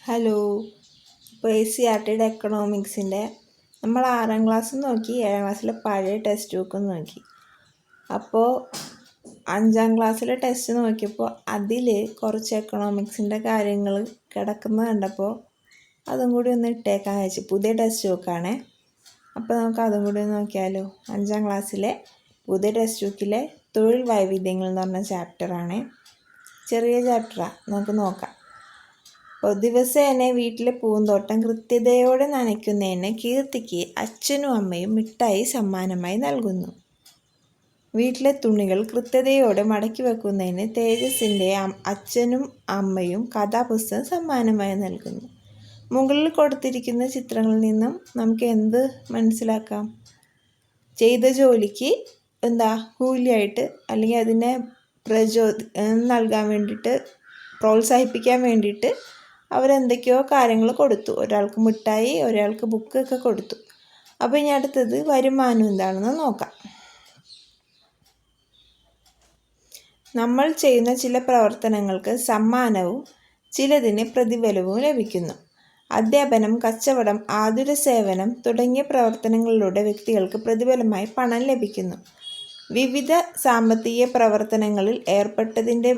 Hello. ഇപ്പോൾ ACRTയുടെ എക്കണോമിക്സിൻ്റെ നമ്മൾ 6ാം class നോക്കി, 7ാം ക്ലാസ്സിലെ പഴയ ടെക്സ്റ്റ് ബുക്കും നോക്കി. അപ്പോൾ 5ാം ക്ലാസ്സിലെ ടെസ്റ്റ് നോക്കിയപ്പോൾ അതിൽ കുറച്ച് എക്കണോമിക്സിൻ്റെ കാര്യങ്ങൾ കിടക്കുന്നത് കണ്ടപ്പോൾ അതും കൂടി ഒന്ന് ഇട്ടേക്കാൻ വെച്ചു. പുതിയ ടെക്സ്റ്റ് ബുക്കാണേ. അപ്പോൾ നമുക്ക് അതും കൂടി ഒന്ന് നോക്കിയാലോ. 5ാം ക്ലാസ്സിലെ പുതിയ ടെക്സ്റ്റ് ബുക്കിലെ തൊഴിൽ വൈവിധ്യങ്ങൾ എന്ന് പറഞ്ഞ ചാപ്റ്ററാണ്. ചെറിയ ചാപ്റ്ററാണ്, നമുക്ക് നോക്കാം. അപ്പോൾ ദിവസേന വീട്ടിലെ പൂന്തോട്ടം കൃത്യതയോടെ നനയ്ക്കുന്നതിന് കീർത്തിക്ക് അച്ഛനും അമ്മയും മിഠായി സമ്മാനമായി നൽകുന്നു. വീട്ടിലെ തുണികൾ കൃത്യതയോടെ മടക്കി വെക്കുന്നതിന് തേജസ്സിൻ്റെ അച്ഛനും അമ്മയും കഥാപുസ്തകം സമ്മാനമായി നൽകുന്നു. മുകളിൽ കൊടുത്തിരിക്കുന്ന ചിത്രങ്ങളിൽ നിന്നും നമുക്ക് എന്ത് മനസ്സിലാക്കാം? ചെയ്ത ജോലിക്ക് കൂലിയായിട്ട് അല്ലെങ്കിൽ അതിനെ നൽകാൻ വേണ്ടിയിട്ട്, പ്രോത്സാഹിപ്പിക്കാൻ വേണ്ടിയിട്ട് അവരെന്തൊക്കെയോ കാര്യങ്ങൾ കൊടുത്തു. ഒരാൾക്ക് മിഠായി, ഒരാൾക്ക് ബുക്കൊക്കെ കൊടുത്തു. അപ്പോൾ ഇനി അടുത്തത് വരുമാനം എന്താണെന്ന് നോക്കാം. നമ്മൾ ചെയ്യുന്ന ചില പ്രവർത്തനങ്ങൾക്ക് സമ്മാനവും ചിലതിന് പ്രതിഫലവും ലഭിക്കുന്നു. അധ്യാപനം, കച്ചവടം, ആതുര സേവനം തുടങ്ങിയ പ്രവർത്തനങ്ങളിലൂടെ വ്യക്തികൾക്ക് പ്രതിഫലമായി പണം ലഭിക്കുന്നു. വിവിധ സാമ്പത്തിക പ്രവർത്തനങ്ങളിൽ ഏർപ്പെട്ടതിൻ്റെ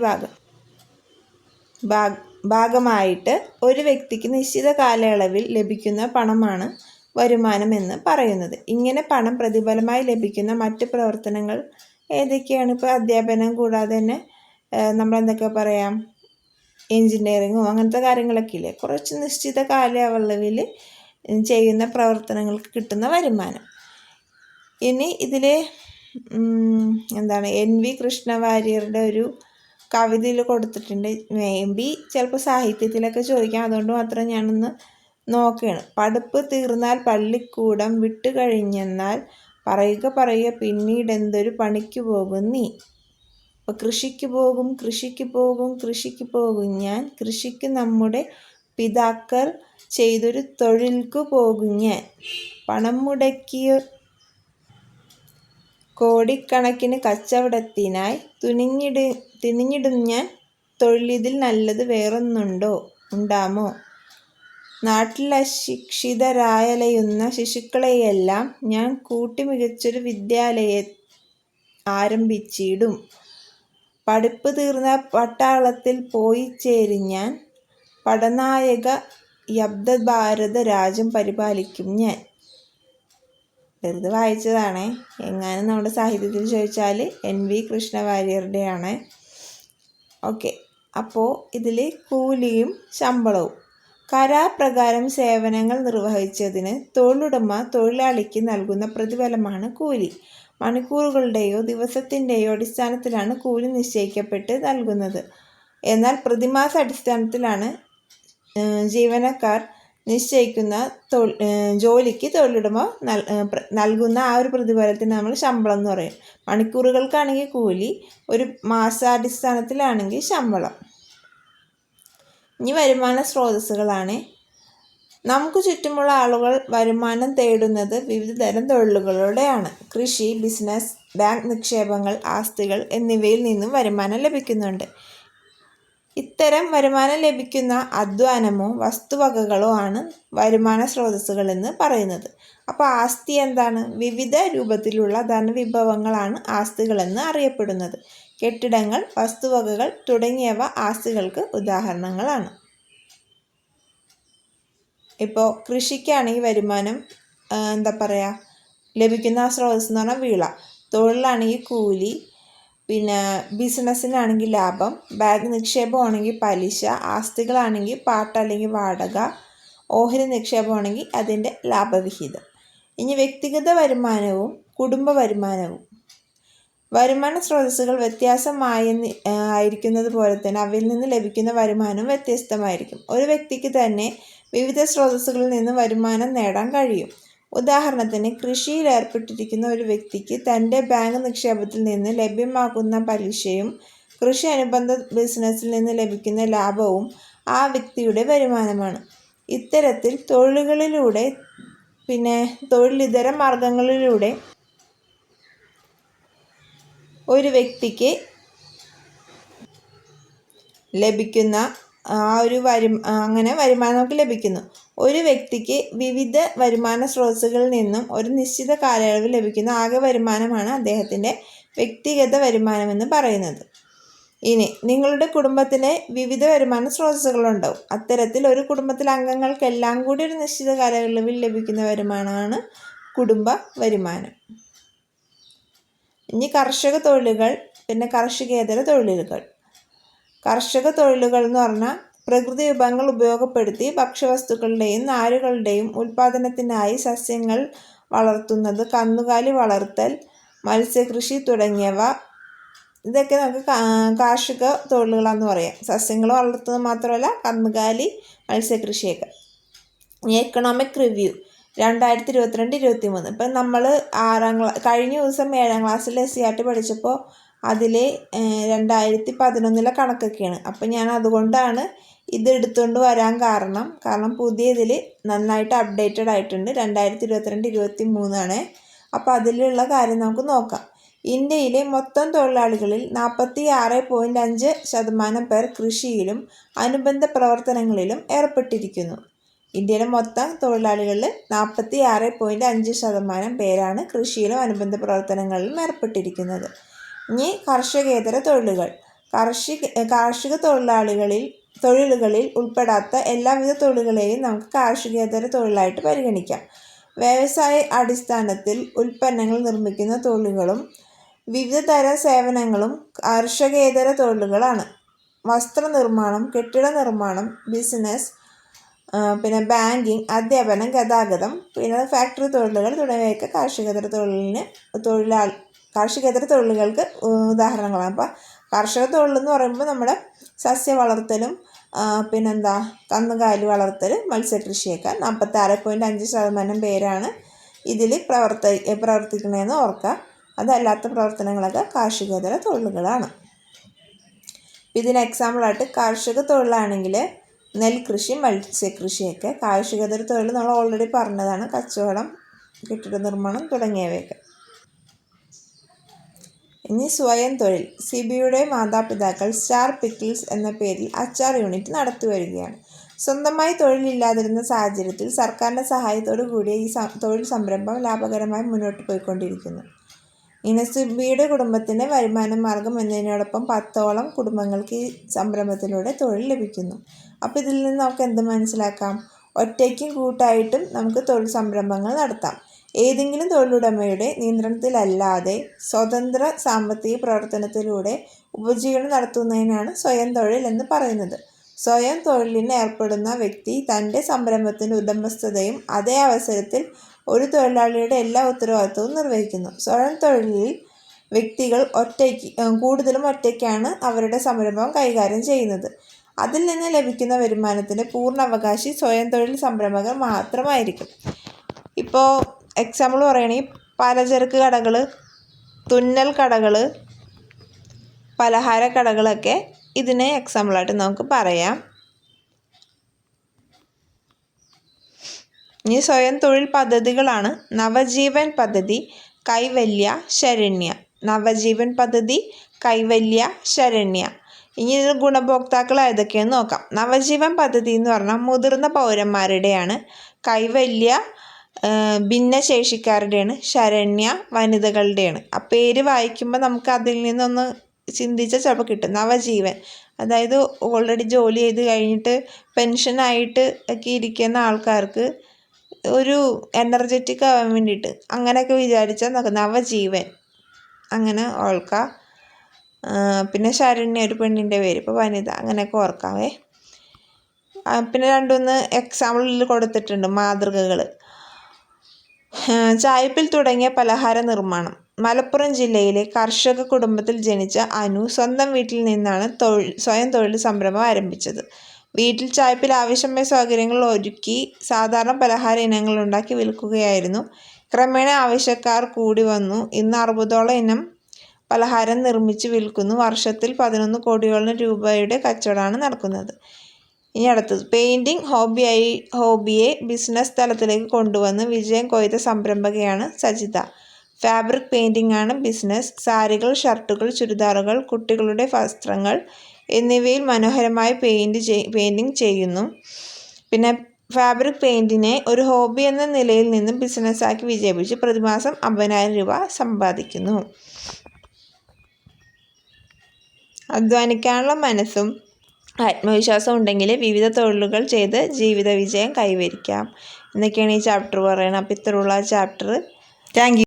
ഭാഗമായിട്ട് ഒരു വ്യക്തിക്ക് നിശ്ചിത കാലയളവിൽ ലഭിക്കുന്ന പണമാണ് വരുമാനം എന്ന് പറയുന്നത്. ഇങ്ങനെ പണം പ്രതിഫലമായി ലഭിക്കുന്ന മറ്റ് പ്രവർത്തനങ്ങൾ ഏതൊക്കെയാണ്? ഇപ്പോൾ അധ്യാപനം കൂടാതെ തന്നെ നമ്മളെന്തൊക്കെ പറയാം, എൻജിനീയറിങ്ങും അങ്ങനത്തെ കാര്യങ്ങളൊക്കെ ഇല്ലേ, കുറച്ച് നിശ്ചിത കാലയളവിൽ ചെയ്യുന്ന പ്രവർത്തനങ്ങൾക്ക് കിട്ടുന്ന വരുമാനം. ഇനി ഇതിൽ NV കൃഷ്ണവാര്യരുടെ ഒരു കവിതയിൽ കൊടുത്തിട്ടുണ്ട്. ചിലപ്പോൾ സാഹിത്യത്തിലൊക്കെ ചോദിക്കാം, അതുകൊണ്ട് മാത്രം ഞാനൊന്ന് നോക്കുകയാണ്. പഠിപ്പ് തീർന്നാൽ പള്ളിക്കൂടം വിട്ടു കഴിഞ്ഞെന്നാൽ പറയുക പിന്നീടെന്തൊരു പണിക്ക് പോകും നീ. അപ്പോൾ കൃഷിക്ക് പോകും ഞാൻ, കൃഷിക്ക് നമ്മുടെ പിതാക്കൾ ചെയ്തൊരു തൊഴിൽക്കു പോകും ഞാൻ, പണം മുടക്കിയ കോടിക്കണക്കിന് കച്ചവടത്തിനായി തുനിഞ്ഞിടും ഞാൻ, തൊഴിലിതിൽ നല്ലത് ഉണ്ടാമോ? നാട്ടിൽ അശിക്ഷിതരായലയുന്ന ശിശുക്കളെയെല്ലാം ഞാൻ കൂട്ടി മികച്ചൊരു വിദ്യാലയം ആരംഭിച്ചിടും. പഠിപ്പ് തീർന്ന പട്ടാളത്തിൽ പോയി ചേരും ഞാൻ, പടനായക യബ്ദഭാരത രാജ്യം പരിപാലിക്കും ഞാൻ. വെറുതെ വായിച്ചതാണേ. എങ്ങാനും നമ്മുടെ സാഹിത്യത്തിൽ ചോദിച്ചാൽ NV കൃഷ്ണവാര്യരുടെയാണ്. ഓക്കെ. അപ്പോൾ ഇതിൽ കൂലിയും ശമ്പളവും. കരാപ്രകാരം സേവനങ്ങൾ നിർവഹിച്ചതിന് തൊഴിലുടമ തൊഴിലാളിക്ക് നൽകുന്ന പ്രതിഫലമാണ് കൂലി. മണിക്കൂറുകളുടെയോ ദിവസത്തിൻ്റെയോ അടിസ്ഥാനത്തിലാണ് കൂലി നിശ്ചയിക്കപ്പെട്ട് നൽകുന്നത്. എന്നാൽ പ്രതിമാസ അടിസ്ഥാനത്തിലാണ് ജീവനക്കാർ നിശ്ചയിക്കുന്ന ജോലിക്ക് തൊഴിലുടമ നൽകുന്ന ആ ഒരു പ്രതിഫലത്തിന് നമ്മൾ ശമ്പളം എന്ന് പറയും. മണിക്കൂറുകൾക്കാണെങ്കിൽ കൂലി, ഒരു മാസാടിസ്ഥാനത്തിലാണെങ്കിൽ ശമ്പളം. ഇനി വരുമാന സ്രോതസ്സുകളാണ്. നമുക്ക് ചുറ്റുമുള്ള ആളുകൾ വരുമാനം തേടുന്നത് വിവിധ തരം തൊഴിലുകളിലൂടെയാണ്. കൃഷി, ബിസിനസ്, ബാങ്ക് നിക്ഷേപങ്ങൾ, ആസ്തികൾ എന്നിവയിൽ നിന്നും വരുമാനം ലഭിക്കുന്നുണ്ട്. ഇത്തരം വരുമാനം ലഭിക്കുന്ന അധ്വാനമോ വസ്തുവകകളോ ആണ് വരുമാന സ്രോതസ്സുകൾ എന്ന് പറയുന്നത്. അപ്പോൾ ആസ്തി എന്താണ്? വിവിധ രൂപത്തിലുള്ള ധനവിഭവങ്ങളാണ് ആസ്തികളെന്ന് അറിയപ്പെടുന്നത്. കെട്ടിടങ്ങൾ, വസ്തുവകകൾ തുടങ്ങിയവ ആസ്തികൾക്ക് ഉദാഹരണങ്ങളാണ്. ഇപ്പോൾ കൃഷിക്കാണെങ്കിൽ വരുമാനം ലഭിക്കുന്ന സ്രോതസ്സ് എന്ന് പറഞ്ഞാൽ വിള, തൊഴിലാണെങ്കിൽ കൂലി, പിന്നെ ബിസിനസ്സിനാണെങ്കിൽ ലാഭം, ബാങ്ക് നിക്ഷേപമാണെങ്കിൽ പലിശ, ആസ്തികളാണെങ്കിൽ പാട്ട അല്ലെങ്കിൽ വാടക, ഓഹരി നിക്ഷേപമാണെങ്കിൽ അതിൻ്റെ ലാഭവിഹിതം. ഇനി വ്യക്തിഗത വരുമാനവും കുടുംബ വരുമാനവും. വരുമാന സ്രോതസ്സുകൾ ആയിരിക്കുന്നത് പോലെ തന്നെ അവയിൽ നിന്ന് ലഭിക്കുന്ന വരുമാനവും വ്യത്യസ്തമായിരിക്കും. ഒരു വ്യക്തിക്ക് തന്നെ വിവിധ സ്രോതസ്സുകളിൽ നിന്ന് വരുമാനം നേടാൻ കഴിയും. ഉദാഹരണത്തിന്, കൃഷിയിൽ ഏർപ്പെട്ടിരിക്കുന്ന ഒരു വ്യക്തിക്ക് തൻ്റെ ബാങ്ക് നിക്ഷേപത്തിൽ നിന്ന് ലഭ്യമാകുന്ന പലിശയും കൃഷി അനുബന്ധ ബിസിനസ്സിൽ നിന്ന് ലഭിക്കുന്ന ലാഭവും ആ വ്യക്തിയുടെ വരുമാനമാണ്. ഇത്തരത്തിൽ തൊഴിലുകളിലൂടെ തൊഴിലിതര മാർഗങ്ങളിലൂടെ ഒരു വ്യക്തിക്ക് ലഭിക്കുന്ന അങ്ങനെ വരുമാനം നമുക്ക് ലഭിക്കുന്നു. ഒരു വ്യക്തിക്ക് വിവിധ വരുമാന സ്രോതസ്സുകളിൽ നിന്നും ഒരു നിശ്ചിത കാലയളവിൽ ലഭിക്കുന്ന ആകെ വരുമാനമാണ് അദ്ദേഹത്തിൻ്റെ വ്യക്തിഗത വരുമാനമെന്ന് പറയുന്നത്. ഇനി നിങ്ങളുടെ കുടുംബത്തിന് വിവിധ വരുമാന സ്രോതസ്സുകളുണ്ടാവും. അത്തരത്തിൽ ഒരു കുടുംബത്തിലെ അംഗങ്ങൾക്കെല്ലാം കൂടി ഒരു നിശ്ചിത കാലയളവിൽ ലഭിക്കുന്ന വരുമാനമാണ് കുടുംബ വരുമാനം. ഇനി കർഷക തൊഴിലുകൾ, പിന്നെ കാർഷികേതര തൊഴിലുകൾ. കർഷക തൊഴിലുകൾ എന്ന് പറഞ്ഞാൽ പ്രകൃതി വിഭവങ്ങൾ ഉപയോഗപ്പെടുത്തി ഭക്ഷ്യവസ്തുക്കളുടെയും നാരുകളുടെയും ഉൽപ്പാദനത്തിനായി സസ്യങ്ങൾ വളർത്തുന്നത്, കന്നുകാലി വളർത്തൽ, മത്സ്യകൃഷി തുടങ്ങിയവ, ഇതൊക്കെ നമുക്ക് കാർഷിക തൊഴിലുകളാണെന്ന് പറയാം. സസ്യങ്ങൾ വളർത്തുന്നത് മാത്രമല്ല, കന്നുകാലി, മത്സ്യകൃഷിയൊക്കെ. Economic review 2022-23. ഇപ്പം നമ്മൾ കഴിഞ്ഞ ദിവസം 7ാം ക്ലാസ്സിൽ SCERT പഠിച്ചപ്പോൾ അതിൽ 2011 കണക്കൊക്കെയാണ്. അപ്പം ഞാൻ അതുകൊണ്ടാണ് ഇത് എടുത്തുകൊണ്ട് വരാൻ കാരണം പുതിയ ഇതിൽ നന്നായിട്ട് അപ്ഡേറ്റഡ് ആയിട്ടുണ്ട്. 2022-23 അപ്പോൾ അതിലുള്ള കാര്യം നമുക്ക് നോക്കാം. ഇന്ത്യയിലെ മൊത്തം തൊഴിലാളികളിൽ 46.5% പേർ കൃഷിയിലും അനുബന്ധ പ്രവർത്തനങ്ങളിലും ഏർപ്പെട്ടിരിക്കുന്നു. ഇന്ത്യയിലെ മൊത്തം തൊഴിലാളികളിൽ 46.5% പേരാണ് കൃഷിയിലും അനുബന്ധ പ്രവർത്തനങ്ങളിലും ഏർപ്പെട്ടിരിക്കുന്നത്. ഇനി കർഷകേതര തൊഴിലുകൾ. കാർഷിക തൊഴിലുകളിൽ ഉൾപ്പെടാത്ത എല്ലാവിധ തൊഴിലുകളെയും നമുക്ക് കാർഷികേതര തൊഴിലായിട്ട് പരിഗണിക്കാം. വ്യവസായ അടിസ്ഥാനത്തിൽ ഉൽപ്പന്നങ്ങൾ നിർമ്മിക്കുന്ന തൊഴിലുകളും വിവിധ തരം സേവനങ്ങളും കാർഷികേതര തൊഴിലുകളാണ്. വസ്ത്രനിർമ്മാണം, കെട്ടിട നിർമ്മാണം, ബിസിനസ്, പിന്നെ ബാങ്കിങ്, അധ്യാപനം, ഗതാഗതം, പിന്നെ ഫാക്ടറി തൊഴിലുകൾ തുടങ്ങിയവയൊക്കെ കാർഷികേതര തൊഴിലുകൾക്ക് ഉദാഹരണങ്ങളാണ്. അപ്പോൾ കാർഷിക തൊഴിലെന്ന് പറയുമ്പോൾ നമ്മുടെ സസ്യ വളർത്തലും കന്നുകാലി വളർത്തൽ, മത്സ്യകൃഷിയൊക്കെ 46.5% പേരാണ് ഇതിൽ പ്രവർത്തിക്കുന്നതെന്ന് ഓർക്കുക. അതല്ലാത്ത പ്രവർത്തനങ്ങളൊക്കെ കാർഷികേതര തൊഴിലുകളാണ്. ഇതിന് എക്സാമ്പിളായിട്ട് കാർഷിക തൊഴിലാണെങ്കിൽ നെൽകൃഷി, മത്സ്യകൃഷിയൊക്കെ. കാർഷികേതര തൊഴിൽ നമ്മൾ ഓൾറെഡി പറഞ്ഞതാണ്, കച്ചവടം, കെട്ടിട നിർമ്മാണം തുടങ്ങിയവയൊക്കെ. ഇനി സ്വയം തൊഴിൽ. സിബിയുടെ മാതാപിതാക്കൾ സ്റ്റാർ പിക്കിൾസ് എന്ന പേരിൽ അച്ചാർ യൂണിറ്റ് നടത്തി വരികയാണ്. സ്വന്തമായി തൊഴിലില്ലാതിരുന്ന സാഹചര്യത്തിൽ സർക്കാരിൻ്റെ സഹായത്തോടു കൂടിയ ഈ തൊഴിൽ സംരംഭം ലാഭകരമായി മുന്നോട്ട് പോയിക്കൊണ്ടിരിക്കുന്നു. ഇനി സിബിയുടെ കുടുംബത്തിൻ്റെ വരുമാന മാർഗം എന്നതിനോടൊപ്പം 10ഓളം കുടുംബങ്ങൾക്ക് ഈ സംരംഭത്തിലൂടെ തൊഴിൽ ലഭിക്കുന്നു. അപ്പോൾ ഇതിൽ നിന്ന് നമുക്ക് എന്ത് മനസ്സിലാക്കാം? ഒറ്റയ്ക്കും കൂട്ടായിട്ടും നമുക്ക് തൊഴിൽ സംരംഭങ്ങൾ നടത്താം. ഏതെങ്കിലും തൊഴിലുടമയുടെ നിയന്ത്രണത്തിലല്ലാതെ സ്വതന്ത്ര സാമ്പത്തിക പ്രവർത്തനത്തിലൂടെ ഉപജീവനം നടത്തുന്നതിനാണ് സ്വയം തൊഴിൽ എന്ന് പറയുന്നത്. സ്വയം തൊഴിലിന് ഏർപ്പെടുന്ന വ്യക്തി തൻ്റെ സംരംഭത്തിൻ്റെ ഉടമസ്ഥതയും അതേ അവസരത്തിൽ ഒരു തൊഴിലാളിയുടെ എല്ലാ ഉത്തരവാദിത്വവും നിർവഹിക്കുന്നു. സ്വയം തൊഴിലിൽ വ്യക്തികൾ കൂടുതലും ഒറ്റയ്ക്കാണ് അവരുടെ സംരംഭം കൈകാര്യം ചെയ്യുന്നത്. അതിൽ നിന്ന് ലഭിക്കുന്ന വരുമാനത്തിൻ്റെ പൂർണ്ണ അവകാശി സ്വയം തൊഴിൽ സംരംഭകർ മാത്രമായിരിക്കും. ഇപ്പോൾ എക്സാമ്പിൾ പറയുകയാണെങ്കിൽ പലചരക്ക് കടകൾ, തുന്നൽ കടകൾ, പലഹാര കടകളൊക്കെ ഇതിന് എക്സാമ്പിളായിട്ട് നമുക്ക് പറയാം. ഇനി സ്വയം തൊഴിൽ പദ്ധതികളാണ്. നവജീവൻ പദ്ധതി, കൈവല്യ, ശരണ്യ. നവജീവൻ പദ്ധതി, കൈവല്യ, ശരണ്യ. ഇനി ഇതിൽ ഗുണഭോക്താക്കൾ ഏതൊക്കെയെന്ന് നോക്കാം. നവജീവൻ പദ്ധതി എന്ന് പറഞ്ഞാൽ മുതിർന്ന പൗരന്മാരുടെയാണ്. കൈവല്യ ഭിന്നശേഷിക്കാരുടെയാണ്. ശരണ്യ വനിതകളുടെയാണ്. ആ പേര് വായിക്കുമ്പോൾ നമുക്ക് അതിൽ നിന്നൊന്ന് ചിന്തിച്ചാൽ ചിലപ്പോൾ കിട്ടും. നവജീവൻ അതായത് ഓൾറെഡി ജോലി ചെയ്ത് കഴിഞ്ഞിട്ട് പെൻഷനായിട്ട് ഒക്കെ ഇരിക്കുന്ന ആൾക്കാർക്ക് ഒരു എനർജറ്റിക് ആവാൻ വേണ്ടിയിട്ട് അങ്ങനെയൊക്കെ വിചാരിച്ചാൽ നവജീവൻ അങ്ങനെ ഓർക്കാം. പിന്നെ ശരണ്യ ഒരു പെണ്ണിൻ്റെ പേര്, ഇപ്പോൾ വനിത, അങ്ങനെയൊക്കെ ഓർക്കാവേ. പിന്നെ രണ്ടൊന്ന് എക്സാമ്പിളിൽ കൊടുത്തിട്ടുണ്ട് മാതൃകകൾ. ചായപ്പിൽ തുടങ്ങിയ പലഹാര നിർമ്മാണം. മലപ്പുറം ജില്ലയിലെ കർഷക കുടുംബത്തിൽ ജനിച്ച അനു സ്വന്തം വീട്ടിൽ നിന്നാണ് സ്വയം തൊഴിൽ സംരംഭം ആരംഭിച്ചത്. വീട്ടിൽ ചായപ്പിൽ ആവശ്യമായ സൗകര്യങ്ങൾ ഒരുക്കി സാധാരണ പലഹാര ഇനങ്ങൾ ഉണ്ടാക്കി വിൽക്കുകയായിരുന്നു. ക്രമേണ ആവശ്യക്കാർ കൂടി വന്നു. ഇന്ന് 60ഓളം ഇനം പലഹാരം നിർമ്മിച്ച് വിൽക്കുന്നു. വർഷത്തിൽ 11 കോടിയോളം രൂപയുടെ കച്ചവടമാണ് നടക്കുന്നത്. ഇനി അടുത്തത് പെയിൻറ്റിങ് ഹോബിയെ ബിസിനസ് തലത്തിലേക്ക് കൊണ്ടുവന്ന് വിജയം കൊയ്ത സംരംഭകയാണ് സജിത. ഫാബ്രിക് പെയിൻറ്റിംഗ് ആണ് ബിസിനസ്. സാരികൾ, ഷർട്ടുകൾ, ചുരിദാറുകൾ, കുട്ടികളുടെ വസ്ത്രങ്ങൾ എന്നിവയിൽ മനോഹരമായ പെയിൻറ്റിങ് ചെയ്യുന്നു. പിന്നെ ഫാബ്രിക് പെയിൻറ്റിനെ ഒരു ഹോബി എന്ന നിലയിൽ നിന്നും ബിസിനസ്സാക്കി വിജയിപ്പിച്ച് പ്രതിമാസം 50,000 രൂപ സമ്പാദിക്കുന്നു. അധ്വാനിക്കാനുള്ള മനസ്സും ആത്മവിശ്വാസവും ഉണ്ടെങ്കിൽ വിവിധ തൊഴിലുകൾ ചെയ്ത് ജീവിത വിജയം കൈവരിക്കാം എന്നൊക്കെയാണ് ഈ ചാപ്റ്റർ പറയുന്നത്. അപ്പോൾ ഇത്രയുള്ള ചാപ്റ്റർ. Thank you.